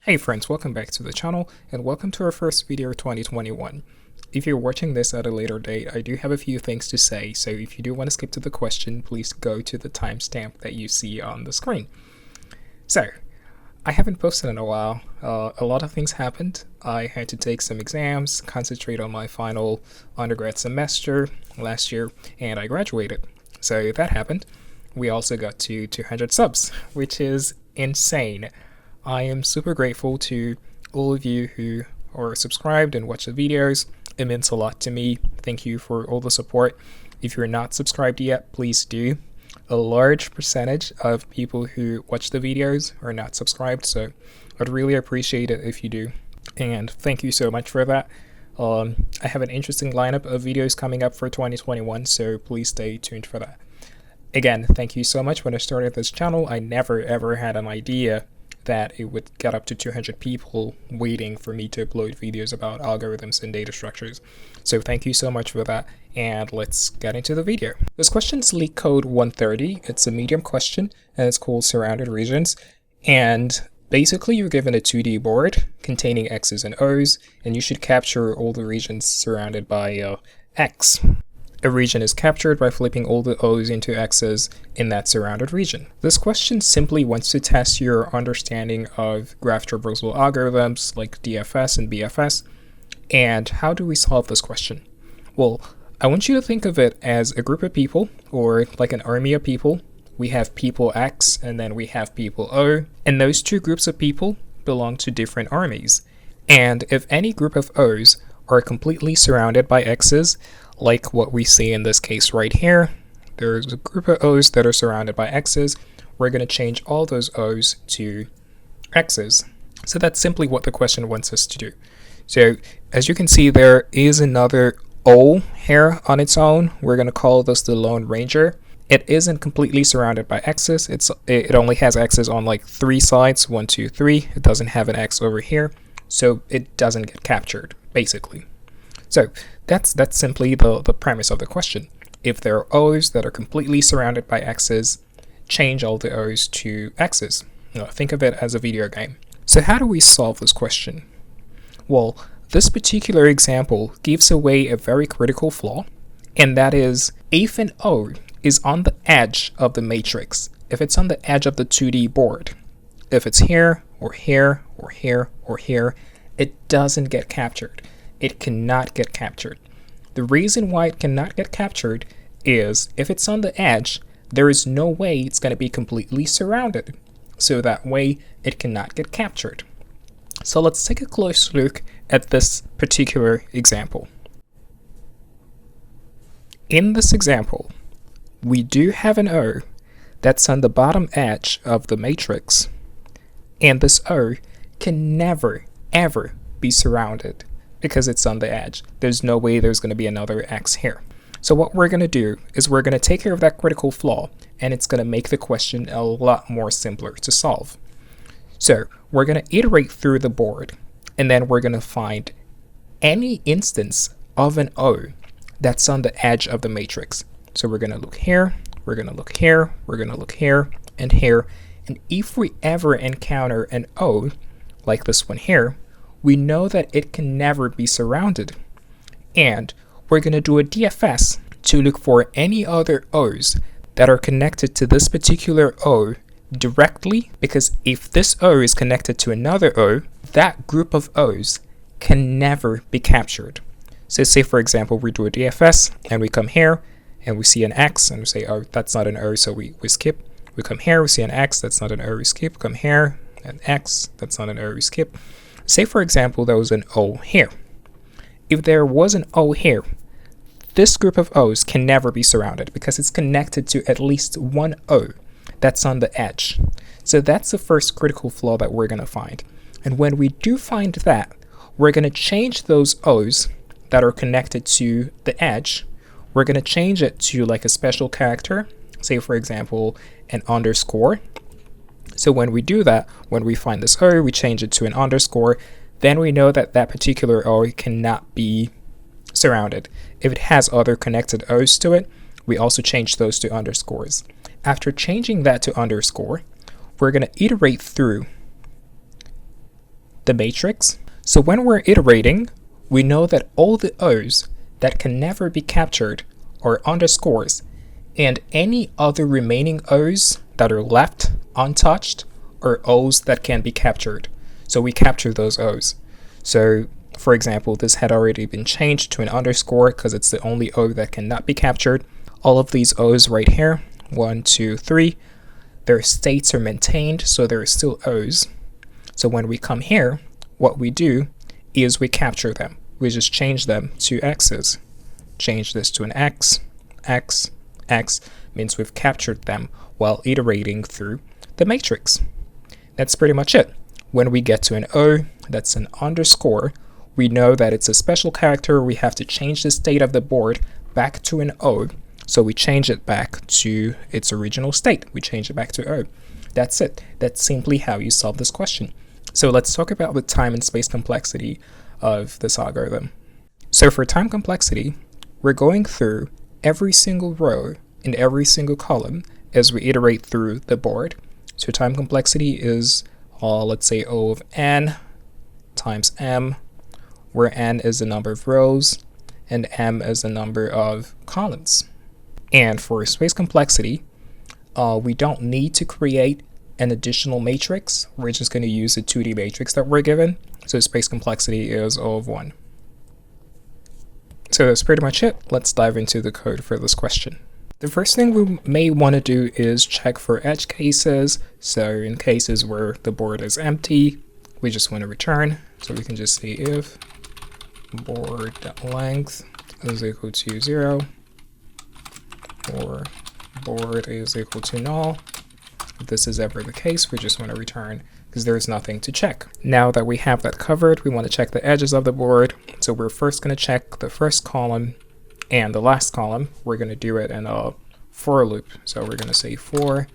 Hey friends, welcome back to the channel and welcome to our first video of 2021. If you're watching this at a later date, I do have a few things to say, so if you do want to skip to the question, please go to the timestamp that you see on the screen. So, I haven't posted in a while. A lot of things happened. I had to take some exams, concentrate on my final undergrad semester last year, and I graduated. So that happened. We also got to 200 subs, which is insane. I am super grateful to all of you who are subscribed and watch the videos. It means a lot to me. Thank you for all the support. If you're not subscribed yet, please do. A large percentage of people who watch the videos are not subscribed, so I'd really appreciate it if you do. And thank you so much for that. I have an interesting lineup of videos coming up for 2021, so please stay tuned for that. Again, thank you so much. When I started this channel, I never ever had an idea that it would get up to 200 people waiting for me to upload videos about algorithms and data structures. So thank you so much for that, and let's get into the video. This question is LeetCode 130. It's a medium question, and it's called Surrounded Regions. And basically, you're given a 2D board containing X's and O's, and you should capture all the regions surrounded by X. A region is captured by flipping all the O's into X's in that surrounded region. This question simply wants to test your understanding of graph traversal algorithms like DFS and BFS. And how do we solve this question? Well, I want you to think of it as a group of people, or like an army of people. We have people X and then we have people O, and those two groups of people belong to different armies. And if any group of O's are completely surrounded by X's, like what we see in this case right here, there's a group of O's that are surrounded by X's. We're going to change all those O's to X's. So that's simply what the question wants us to do. So as you can see, there is another O here on its own. We're going to call this the Lone Ranger. It isn't completely surrounded by X's. It only has X's on like 3 sides, 1, 2, 3. It doesn't have an X over here, so it doesn't get captured, basically. So that's simply the premise of the question. If there are O's that are completely surrounded by X's, change all the O's to X's. Think of it as a video game. So how do we solve this question? Well, this particular example gives away a very critical flaw, and that is if an O is on the edge of the matrix, if it's on the edge of the 2D board, if it's here or here or here or here, it doesn't get captured. It cannot get captured. The reason why it cannot get captured is if it's on the edge, there is no way it's going to be completely surrounded. So that way it cannot get captured. So let's take a close look at this particular example. In this example, we do have an O that's on the bottom edge of the matrix, and this O can never, ever be surrounded because it's on the edge. There's no way there's going to be another X here. So what we're going to do is we're going to take care of that critical flaw, and it's going to make the question a lot more simpler to solve. So we're going to iterate through the board, and then we're going to find any instance of an O that's on the edge of the matrix. So we're going to look here, we're going to look here, we're going to look here, and here. And if we ever encounter an O, like this one here, we know that it can never be surrounded. And we're going to do a DFS to look for any other O's that are connected to this particular O directly, because if this O is connected to another O, that group of O's can never be captured. So say for example, we do a DFS and we come here and we see an X and we say, oh, that's not an O, so we skip. We come here, we see an X, that's not an O, we skip. Come here, an X, that's not an O, we skip. Say for example, there was an O here. If there was an O here, this group of O's can never be surrounded because it's connected to at least one O that's on the edge. So that's the first critical flaw that we're going to find. And when we do find that, we're going to change those O's that are connected to the edge. We're going to change it to like a special character, say for example, an underscore. So when we do that, when we find this O, we change it to an underscore, then we know that that particular O cannot be surrounded. If it has other connected O's to it, we also change those to underscores. After changing that to underscore, we're going to iterate through the matrix. So when we're iterating, we know that all the O's that can never be captured are underscores, and any other remaining O's that are left untouched are O's that can be captured. So we capture those O's. So for example, this had already been changed to an underscore because it's the only O that cannot be captured. All of these O's right here, 1, 2, 3, their states are maintained, so there are still O's. So when we come here, what we do is we capture them. We just change them to X's. Change this to an X, X, X means we've captured them while iterating through the matrix. That's pretty much it. When we get to an O that's an underscore, we know that it's a special character. We have to change the state of the board back to an O. So we change it back to its original state. We change it back to O. That's it. That's simply how you solve this question. So let's talk about the time and space complexity of this algorithm. So for time complexity, we're going through every single row and every single column as we iterate through the board. So time complexity is, let's say, O of n times m, where n is the number of rows and m is the number of columns. And for space complexity, we don't need to create an additional matrix. We're just going to use the 2D matrix that we're given. So space complexity is O of 1. So that's pretty much it. Let's dive into the code for this question. The first thing we may want to do is check for edge cases. So in cases where the board is empty, we just want to return. So we can just say if board.length is equal to 0 or board is equal to null. If this is ever the case, we just want to return because there's nothing to check. Now that we have that covered, we want to check the edges of the board. So we're first going to check the first column and the last column. We're going to do it in a for loop. So we're going to say for,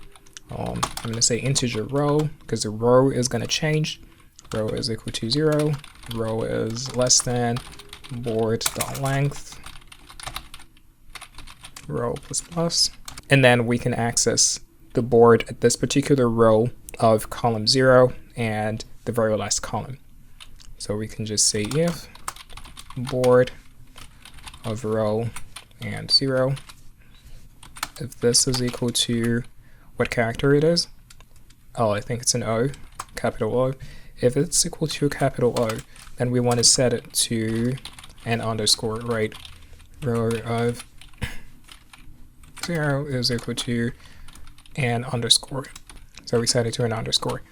I'm going to say integer row because the row is going to change. Row is equal to 0, row is less than board.length, row plus plus. And then we can access the board at this particular row of column 0 and the very last column. So we can just say if board of row and 0, if this is equal to what character it is, I think it's an O, capital O. If it's equal to a capital O, then we want to set it to an underscore, right? Row of 0 is equal to an underscore. So we set it to an underscore.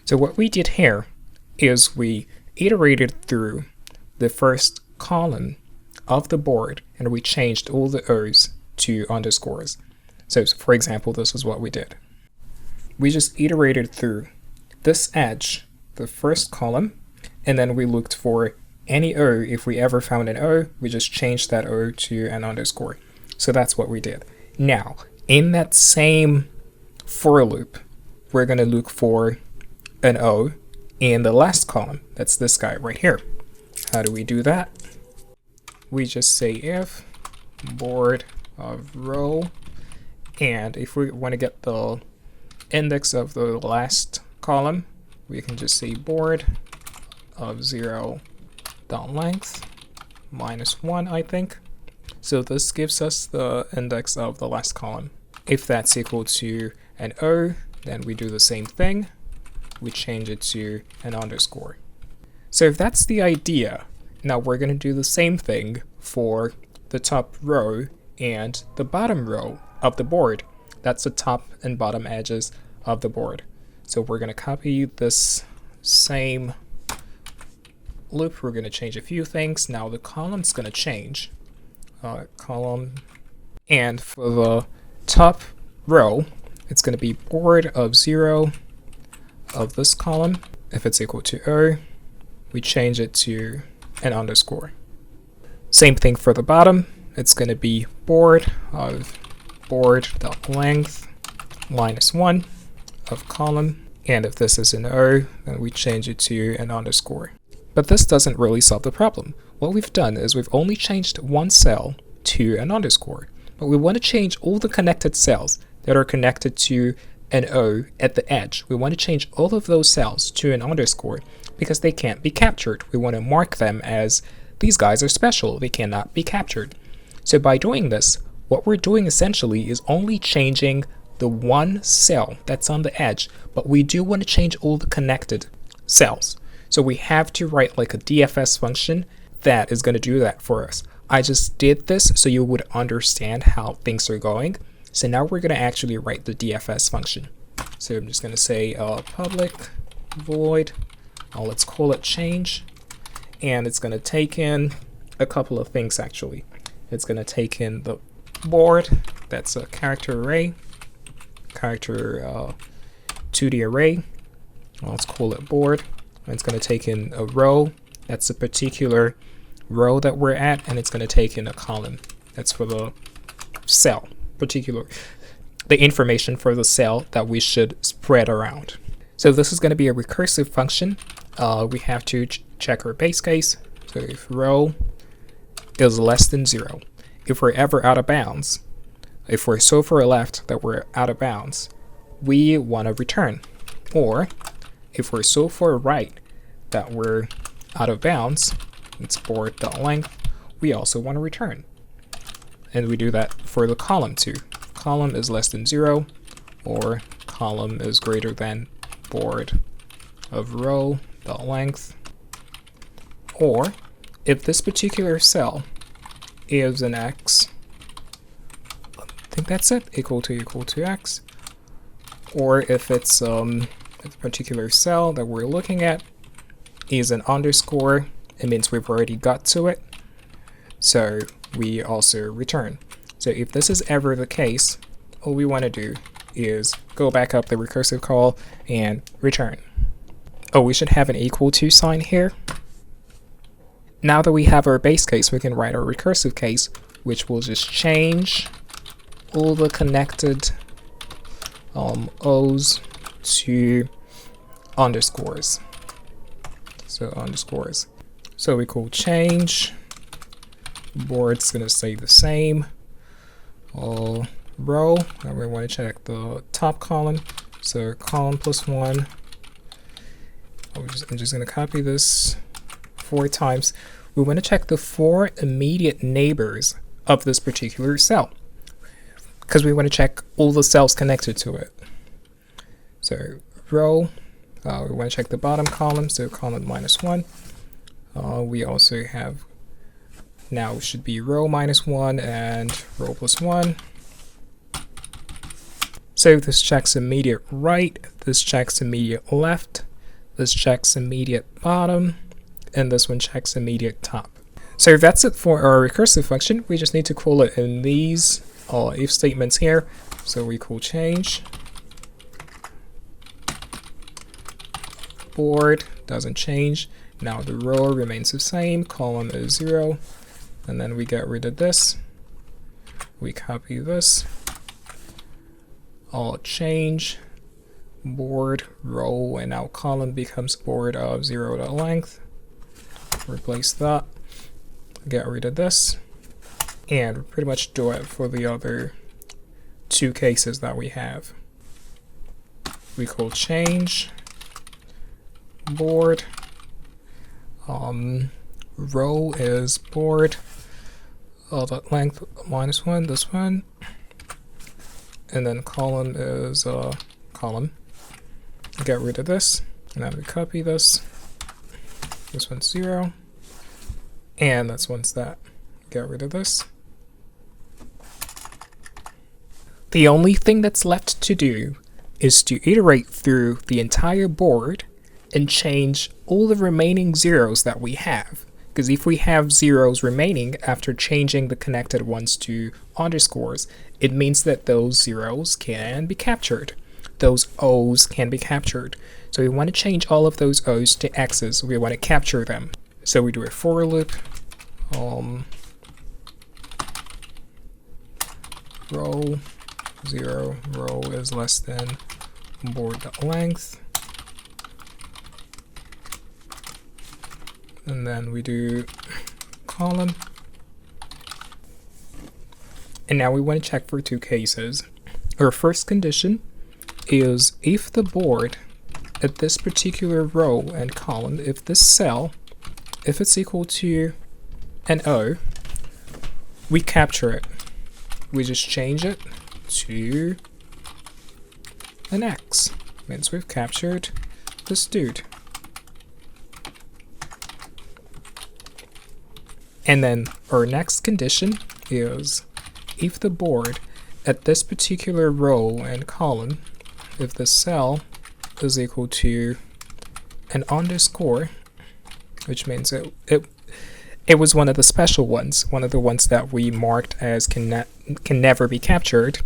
So what we did here is we iterated through the first column of the board and we changed all the O's to underscores. So for example, this is what we did. We just iterated through this edge, the first column, and then we looked for any O. If we ever found an O, we just changed that O to an underscore. So that's what we did. Now, in that same for loop, we're going to look for an O in the last column. That's this guy right here. How do we do that? We just say if board of row, and if we want to get the index of the last column, we can just say board of 0.length minus 1, I think. So this gives us the index of the last column. If that's equal to an O, then we do the same thing. We change it to an underscore. So if that's the idea, now we're going to do the same thing for the top row and the bottom row of the board. That's the top and bottom edges of the board. So we're going to copy this same loop. We're going to change a few things. Now the column's going to change. Column. And for the top row, it's going to be board of 0 of this column. If it's equal to O, we change it to an underscore. Same thing for the bottom. It's going to be board of board.length minus 1 of column. And if this is an O, then we change it to an underscore. But this doesn't really solve the problem. What we've done is we've only changed one cell to an underscore, but we want to change all the connected cells that are connected to an O at the edge. We want to change all of those cells to an underscore because they can't be captured. We want to mark them as these guys are special, they cannot be captured. So by doing this, what we're doing essentially is only changing the one cell that's on the edge, but we do want to change all the connected cells. So we have to write like a DFS function that is going to do that for us. I just did this so you would understand how things are going. So now we're going to actually write the DFS function. So I'm just going to say public void, let's call it change, and it's going to take in a couple of things actually. It's going to take in the board, that's a character array, character 2D array, let's call it board, and it's going to take in a row, that's a particular row that we're at, and it's going to take in a column, that's for the cell, the information for the cell that we should spread around. So this is going to be a recursive function. We have to check our base case. So if row is less than 0, if we're ever out of bounds, if we're so far left that we're out of bounds, we want to return. Or if we're so far right that we're out of bounds, it's board.length, we also want to return. And we do that for the column too. Column is less than 0, or column is greater than board of row.length. Or if this particular cell is an x, I think that's it, equal to x, or if it's a particular cell that we're looking at is an underscore, it means we've already got to it, so we also return. So if this is ever the case, all we want to do is go back up the recursive call and return. Oh, we should have an equal to sign here. Now that we have our base case, we can write our recursive case, which will just change all the connected O's to underscores. So underscores. So we call change. Board's gonna stay the same. Row, and we want to check the top column. So column plus 1. I'm just gonna copy this 4 times. We want to check the 4 immediate neighbors of this particular cell, because we want to check all the cells connected to it. So row, we want to check the bottom column, so column -1. We also have, now it should be row -1 and row +1. So this checks immediate right, this checks immediate left, this checks immediate bottom, and this one checks immediate top. So that's it for our recursive function. We just need to call it in these if statements here. So we call change. Board doesn't change. Now the row remains the same, column is 0, and then we get rid of this. We copy this. Change board row, and now column becomes board of 0.length. Replace that, get rid of this, and pretty much do it for the other 2 cases that we have. We call change board, row is board that length -1, this one, and then column is column. Get rid of this, and then we copy this. This one's 0, and this one's that. Get rid of this. The only thing that's left to do is to iterate through the entire board and change all the remaining zeros that we have. Because if we have zeros remaining after changing the connected ones to underscores, it means that those zeros can be captured. Those O's can be captured. So we want to change all of those O's to X's. We want to capture them. So we do a for loop. Row 0, row is less than board.length. And then we do column. And now we want to check for 2 cases. Our first condition is if the board at this particular row and column, if this cell, if it's equal to an O, we capture it. We just change it to an X. Means we've captured this dude. And then our next condition is if the board at this particular row and column, if the cell is equal to an underscore, which means it was one of the special ones, one of the ones that we marked as can never be captured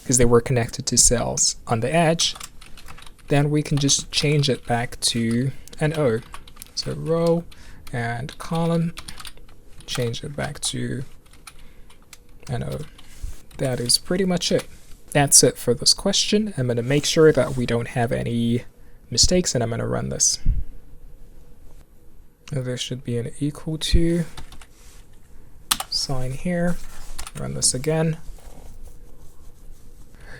because they were connected to cells on the edge, then we can just change it back to an O. So row and column, change it back to an O. That is pretty much it. That's it for this question. I'm going to make sure that we don't have any mistakes, and I'm going to run this. There should be an equal to sign here. Run this again.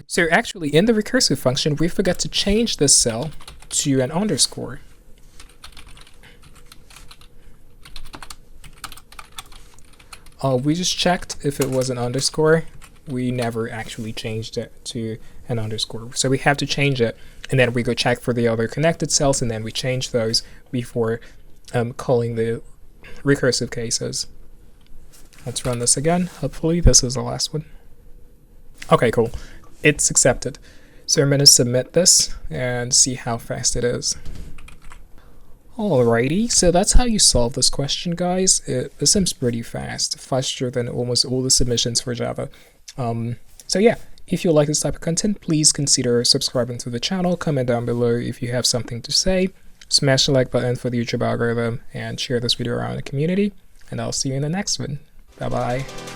So actually in the recursive function, we forgot to change this cell to an underscore. We just checked if it was an underscore. We never actually changed it to an underscore. So we have to change it, and then we go check for the other connected cells, and then we change those before calling the recursive cases. Let's run this again. Hopefully this is the last one. Okay, cool. It's accepted. So I'm going to submit this and see how fast it is. Alrighty, so that's how you solve this question, guys. It seems pretty fast, faster than almost all the submissions for Java. So yeah, if you like this type of content, please consider subscribing to the channel, comment down below if you have something to say, smash the like button for the YouTube algorithm, and share this video around the community, and I'll see you in the next one. Bye bye.